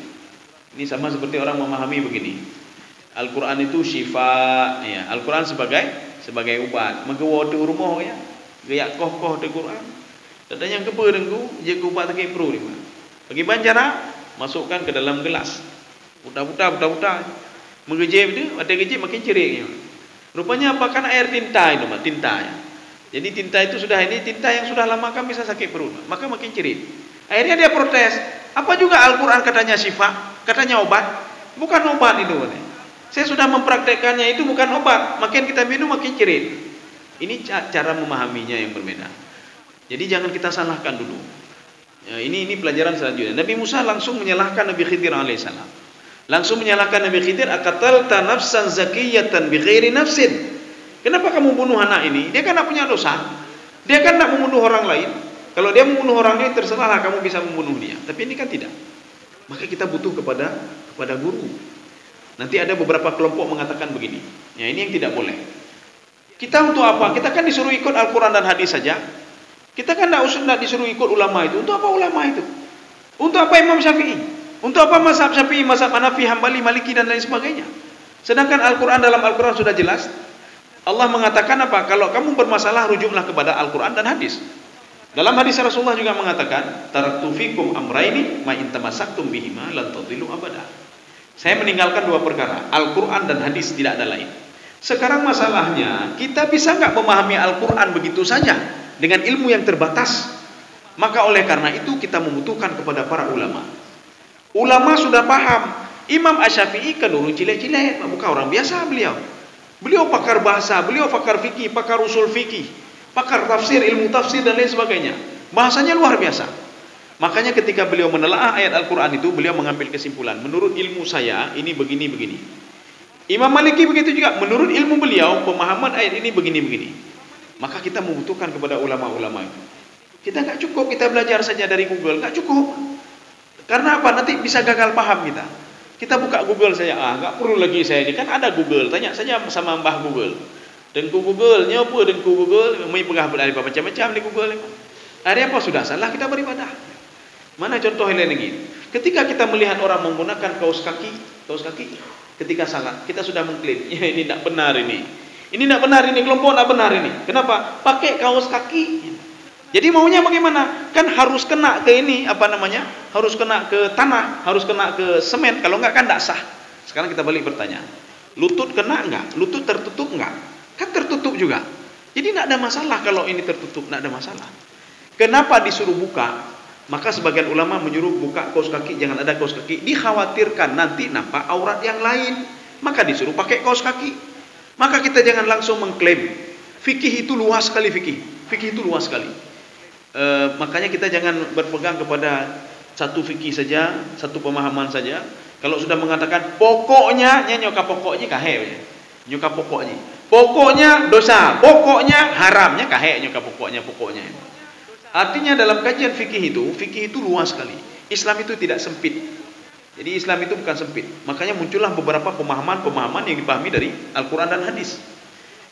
Ini sama seperti orang memahami begini. Al-Quran itu syifa, ya. Al-Quran sebagai obat. Menggawa di rumah ya, gaya koh di Quran. Dan yang keberenggu, jika ubat tak perlu ni. Bagaimana cara? Masukkan ke dalam gelas. Buta-buta. Mengejep itu, ada gejep makin cerik. Rupanya apa? Kan air tinta itu, tinta ya. Jadi tinta itu tinta yang sudah lama kan bisa sakit perut, maka makin cerit. Akhirnya dia protes. Apa juga Al-Quran katanya syifa, katanya obat? Bukan obat itu. Saya sudah mempraktekkannya, itu bukan obat. Makin kita minum makin cerit. Ini cara memahaminya yang berbeda. Jadi jangan kita salahkan dulu. Ya, ini pelajaran selanjutnya. Nabi Musa langsung menyalahkan Nabi Khidir alaihissalam. Langsung menyalahkan Nabi Khidir, aqatalta nafsan zakiyatan bighairi nafsin. Kenapa kamu bunuh anak ini? Dia kan tidak punya dosa. Dia kan tidak membunuh orang lain. Kalau dia membunuh orang lain, terserahlah kamu bisa membunuh dia. Tapi ini kan tidak. Maka kita butuh kepada guru. Nanti ada beberapa kelompok mengatakan begini. Ya, ini yang tidak boleh. Kita untuk apa? Kita kan disuruh ikut Al-Quran dan hadis saja. Kita kan tidak disuruh ikut ulama itu. Untuk apa ulama itu? Untuk apa Imam Syafi'i? Untuk apa mazhab Syafi'i, mazhab Hanafi, Hambali, Maliki dan lain sebagainya? Sedangkan Al-Quran dalam Al-Quran sudah jelas. Allah mengatakan apa? Kalau kamu bermasalah, rujuklah kepada Al-Quran dan hadis. Dalam hadis Rasulullah juga mengatakan, taraktu fikum amraini ma in tamassaktum bihima lan tadillu abada. Saya meninggalkan dua perkara, Al-Quran dan hadis, tidak ada lain. Sekarang masalahnya, kita bisa nggak memahami Al-Quran begitu saja dengan ilmu yang terbatas? Maka oleh karena itu kita membutuhkan kepada para ulama. Ulama sudah paham. Imam Asy-Syafi'i kan orang cilik-cilik, bukan orang biasa beliau. Beliau pakar bahasa, beliau pakar fikih, pakar usul fikih, pakar tafsir, ilmu tafsir dan lain sebagainya. Bahasanya luar biasa. Makanya ketika beliau menelaah ayat Al-Quran itu, beliau mengambil kesimpulan. Menurut ilmu saya, ini begini-begini. Imam Maliki begitu juga. Menurut ilmu beliau, pemahaman ayat ini begini-begini. Maka kita membutuhkan kepada ulama-ulama itu. Kita nggak cukup kita belajar saja dari Google, nggak cukup. Karena apa? Nanti bisa gagal paham kita. Kita buka Google saja, nggak perlu lagi saya ini, kan ada Google, tanya saja sama Mbah Google. Dengku Google, nyopo dengku Google, mai pegah beralih macam-macam di Google. Hari apa sudah salah kita beribadah. Mana contoh lain lagi? Ketika kita melihat orang menggunakan kaos kaki, ketika salat, kita sudah mengklaim, ya ini tidak benar ini. Ini tidak benar ini, kelompok tidak benar ini. Kenapa? Pakai kaos kaki. Jadi maunya bagaimana? Kan harus kena ke ini, harus kena ke tanah, harus kena ke semen. Kalau enggak kan tidak sah. Sekarang kita balik bertanya, lutut kena enggak? Lutut tertutup enggak? Kan tertutup juga. Jadi tidak ada masalah kalau ini tertutup, tidak ada masalah. Kenapa disuruh buka? Maka sebagian ulama menyuruh buka kaos kaki, jangan ada kaos kaki. Dikhawatirkan nanti nampak aurat yang lain. Maka disuruh pakai kaos kaki. Maka kita jangan langsung mengklaim. Fikih itu luas sekali fikih. Fikih itu luas sekali. Makanya kita jangan berpegang kepada satu fikih saja, satu pemahaman saja. Kalau sudah mengatakan pokoknya, nyoka pokoknya kahe. Nyoka pokoknya. Pokoknya dosa, pokoknya haramnya kahe nyoka pokoknya. Artinya dalam kajian fikih itu luas sekali. Islam itu tidak sempit. Jadi Islam itu bukan sempit. Makanya muncullah beberapa pemahaman yang dipahami dari Al-Quran dan hadis.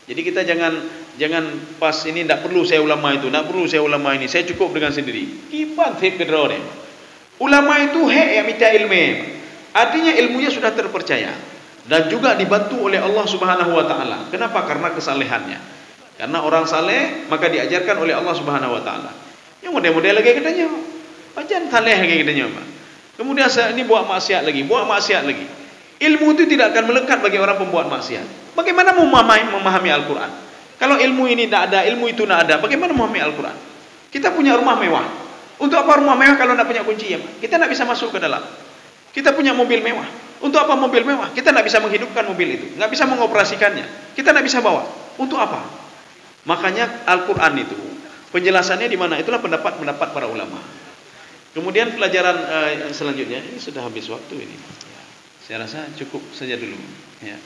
Jadi kita jangan pas ini tidak perlu saya ulama itu, tidak perlu saya ulama ini, saya cukup dengan sendiri. Kipan tip kedrone. Ulama itu yang minta ilmu. Artinya ilmunya sudah terpercaya dan juga dibantu oleh Allah Subhanahu wa taala. Kenapa? Karena kesalehannya. Karena orang saleh maka diajarkan oleh Allah Subhanahu wa taala. Yang model-model lagi katanya, bacaan saleh lagi katanya, Pak. Kemudian ini buat maksiat lagi. Ilmu itu tidak akan melekat bagi orang pembuat maksiat. Bagaimana memahami Al-Quran? Kalau ilmu ini tidak ada, ilmu itu tidak ada, bagaimana memahami Al-Quran? Kita punya rumah mewah. Untuk apa rumah mewah kalau tidak punya kunci? Ya? Kita tidak bisa masuk ke dalam. Kita punya mobil mewah. Untuk apa mobil mewah? Kita tidak bisa menghidupkan mobil itu. Tidak bisa mengoperasikannya. Kita tidak bisa bawa. Untuk apa? Makanya Al-Quran itu, penjelasannya di mana? Itulah pendapat para ulama. Kemudian pelajaran selanjutnya, ini sudah habis waktu ini. Saya rasa cukup saja dulu. Ya.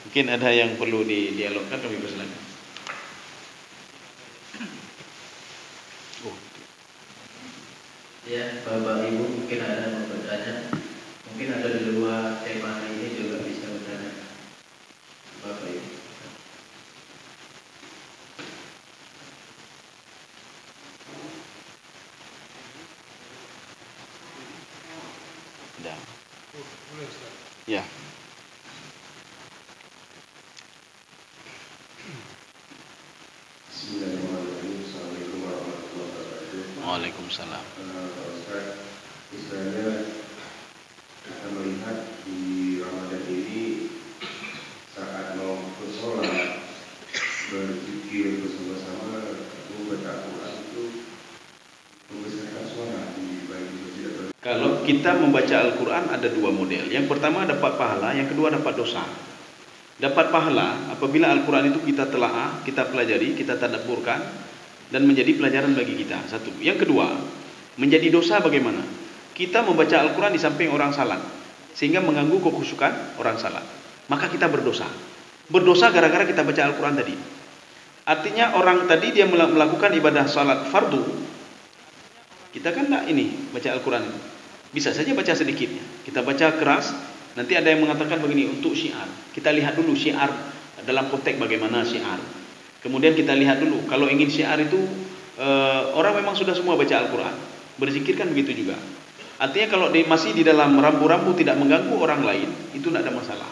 Mungkin ada yang perlu didialogkan, kami persilakan. Ya, Bapak Ibu mungkin ada yang mau bertanya. Mungkin ada di luar tema ini juga bisa bertanya. Bapak Ibu. Ya. Bismillahirrahmanirrahim. Assalamualaikum warahmatullahi wabarakatuh. Waalaikumsalam. Pak Ustaz, istilahnya kita melihat di Ramadan ini saat mau bersolat, berzikir bersama-sama, membaca Al-Quran itu membesarkan suara di baik masjid atau. Kalau kita membaca Al-Quran ada dua model. Yang pertama dapat pahala, yang kedua dapat dosa. Dapat pahala apabila Al-Quran itu kita telaah, kita pelajari, kita tadabburkan dan menjadi pelajaran bagi kita. Satu. Yang kedua, menjadi dosa bagaimana? Kita membaca Al-Quran di samping orang salat sehingga mengganggu kekhusyukan orang salat. Maka kita berdosa. Berdosa gara-gara kita baca Al-Quran tadi. Artinya orang tadi dia melakukan ibadah salat fardu. Kita kan enggak ini baca Al-Quran. Bisa saja baca sedikitnya. Kita baca keras. Nanti ada yang mengatakan begini, untuk syiar. Kita lihat dulu syiar dalam konteks bagaimana syiar. Kemudian kita lihat dulu, kalau ingin syiar itu orang memang sudah semua baca Al-Quran. Berzikir kan begitu juga. Artinya kalau masih di dalam rambu-rambu tidak mengganggu orang lain, itu tidak ada masalah.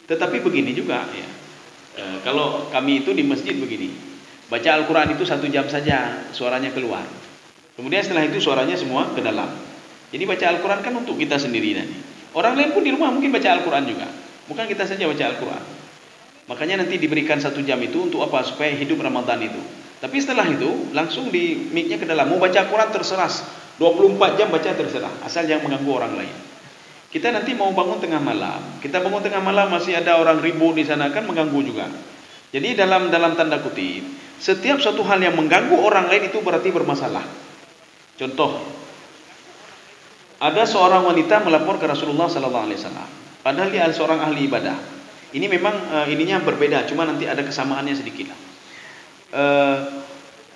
Tetapi begini juga ya. Kalau kami itu di masjid begini. Baca Al-Quran itu 1 jam saja suaranya keluar. Kemudian setelah itu suaranya semua ke dalam. Jadi baca Al-Quran kan untuk kita sendiri nanti. Orang lain pun di rumah mungkin baca Al-Quran juga. Bukan kita saja baca Al-Quran. Makanya nanti diberikan 1 jam itu untuk apa? Supaya hidup Ramadan itu. Tapi setelah itu langsung di mic-nya ke dalam. Mau baca Al-Quran terserah. 24 jam baca terserah. Asal jangan mengganggu orang lain. Kita nanti mau bangun tengah malam. Kita bangun tengah malam masih ada orang ribut di sana kan mengganggu juga. Jadi dalam tanda kutip, setiap suatu hal yang mengganggu orang lain itu berarti bermasalah. Contoh. Ada seorang wanita melapor ke Rasulullah SAW. Padahal dia seorang ahli ibadah. Ini memang ininya berbeda, cuma nanti ada kesamaannya sedikit.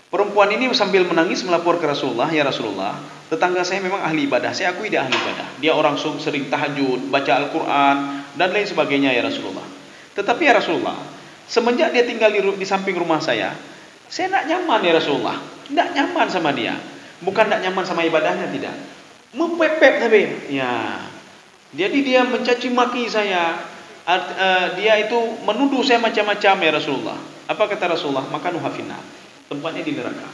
Perempuan ini sambil menangis melapor ke Rasulullah, ya Rasulullah, tetangga saya memang ahli ibadah. Saya akui dia ahli ibadah. Dia orang sering tahajud, baca Al-Quran dan lain sebagainya ya Rasulullah. Tetapi ya Rasulullah, semenjak dia tinggal di samping rumah saya tidak nyaman ya Rasulullah. Tidak nyaman sama dia. Bukan tidak nyaman sama ibadahnya, tidak. Mempepet tapi ya. Jadi dia mencaci maki saya. Dia itu menuduh saya macam-macam ya Rasulullah. Apa kata Rasulullah? Maka nuhafina. Tempatnya di neraka.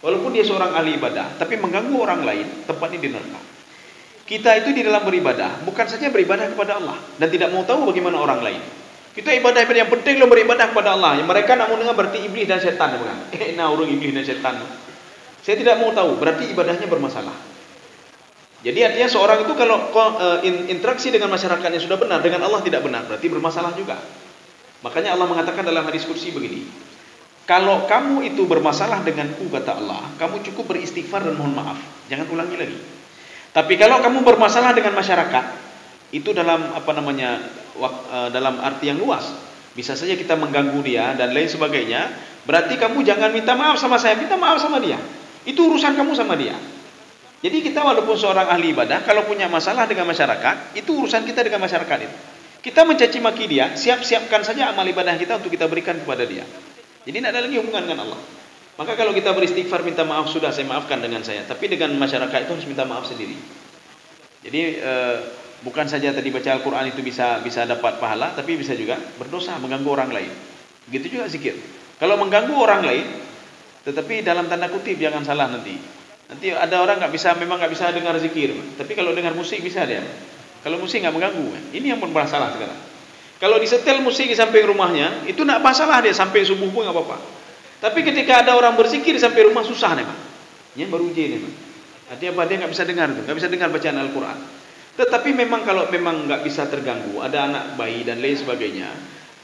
Walaupun dia seorang ahli ibadah, tapi mengganggu orang lain, tempatnya di neraka. Kita itu di dalam beribadah, bukan saja beribadah kepada Allah dan tidak mau tahu bagaimana orang lain. Kita ibadah yang penting lo beribadah kepada Allah. Yang mereka nak mau dengar berarti iblis dan setan, bukan? Nah, urung iblis dan setan. Saya tidak mau tahu, berarti ibadahnya bermasalah. Jadi artinya seorang itu kalau interaksi dengan masyarakatnya sudah benar, dengan Allah tidak benar, berarti bermasalah juga. Makanya Allah mengatakan dalam hadis kursi begini, kalau kamu itu bermasalah denganku, kata Allah, kamu cukup beristighfar dan mohon maaf, jangan ulangi lagi. Tapi kalau kamu bermasalah dengan masyarakat, itu dalam dalam arti yang luas, bisa saja kita mengganggu dia dan lain sebagainya. Berarti kamu jangan minta maaf sama saya, minta maaf sama dia. Itu urusan kamu sama dia. Jadi kita walaupun seorang ahli ibadah, kalau punya masalah dengan masyarakat, itu urusan kita dengan masyarakat itu. Kita mencaci maki dia, siap-siapkan saja amal ibadah kita untuk kita berikan kepada dia. Jadi tidak ada lagi hubungan dengan Allah. Maka kalau kita beristighfar, minta maaf, sudah saya maafkan dengan saya. Tapi dengan masyarakat itu harus minta maaf sendiri. Jadi bukan saja tadi baca Al-Quran itu bisa dapat pahala, tapi bisa juga berdosa, mengganggu orang lain. Begitu juga zikir. Kalau mengganggu orang lain, tetapi dalam tanda kutip jangan salah nanti. Nanti ada orang memang nggak bisa dengar zikir, tapi kalau dengar musik bisa dia. Kalau musik nggak mengganggu, ini yang bermasalah sekarang. Kalau disetel musik di samping rumahnya, itu nggak masalah dia, sampai subuh pun nggak apa-apa. Tapi ketika ada orang berzikir di samping rumah, susah nih, Pak. Ini baru uji nih, Pak. Artinya apa? Dia nggak bisa dengar, nggak bisa dengar bacaan Al-Quran. Tetapi memang kalau memang nggak bisa terganggu, ada anak bayi dan lain sebagainya,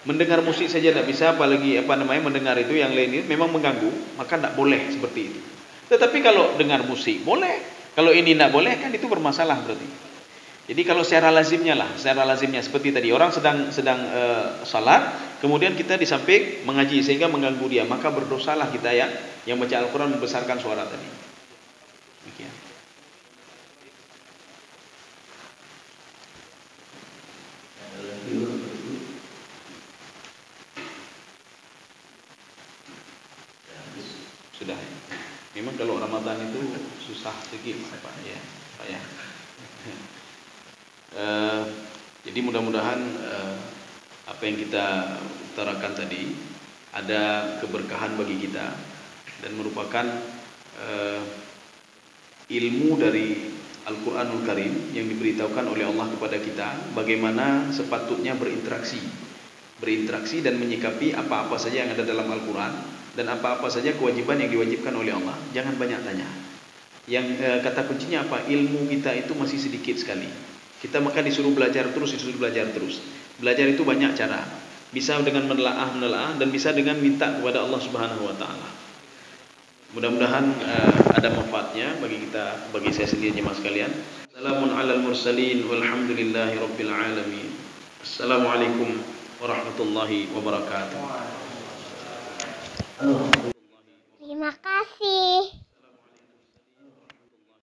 mendengar musik saja tidak bisa, apalagi mendengar itu yang lain itu memang mengganggu, maka tidak boleh seperti itu. Tetapi kalau dengar musik boleh, kalau ini tidak boleh kan itu bermasalah berarti. Jadi kalau secara lazimnya seperti tadi orang sedang salat, kemudian kita di samping mengaji sehingga mengganggu dia, maka berdosalah kita ya yang baca Al-Quran membesarkan suara tadi. Demikian. Sudah. Memang kalau Ramadan itu susah sedikit, Pak ya. Jadi mudah-mudahan apa yang kita utarakan tadi ada keberkahan bagi kita dan merupakan ilmu dari Al-Quranul Karim yang diberitahukan oleh Allah kepada kita bagaimana sepatutnya berinteraksi dan menyikapi apa-apa saja yang ada dalam Al-Quran dan apa-apa saja kewajiban yang diwajibkan oleh Allah. Jangan banyak tanya. Yang kata kuncinya apa? Ilmu kita itu masih sedikit sekali. Kita maka disuruh belajar terus. Belajar itu banyak cara. Bisa dengan menelaah dan bisa dengan minta kepada Allah Subhanahu wa taala. Mudah-mudahan ada manfaatnya bagi kita, bagi saya sendiri jemaah sekalian. Assalamun alal mursalin walhamdulillahi rabbil alamin. Assalamualaikum warahmatullahi wabarakatuh.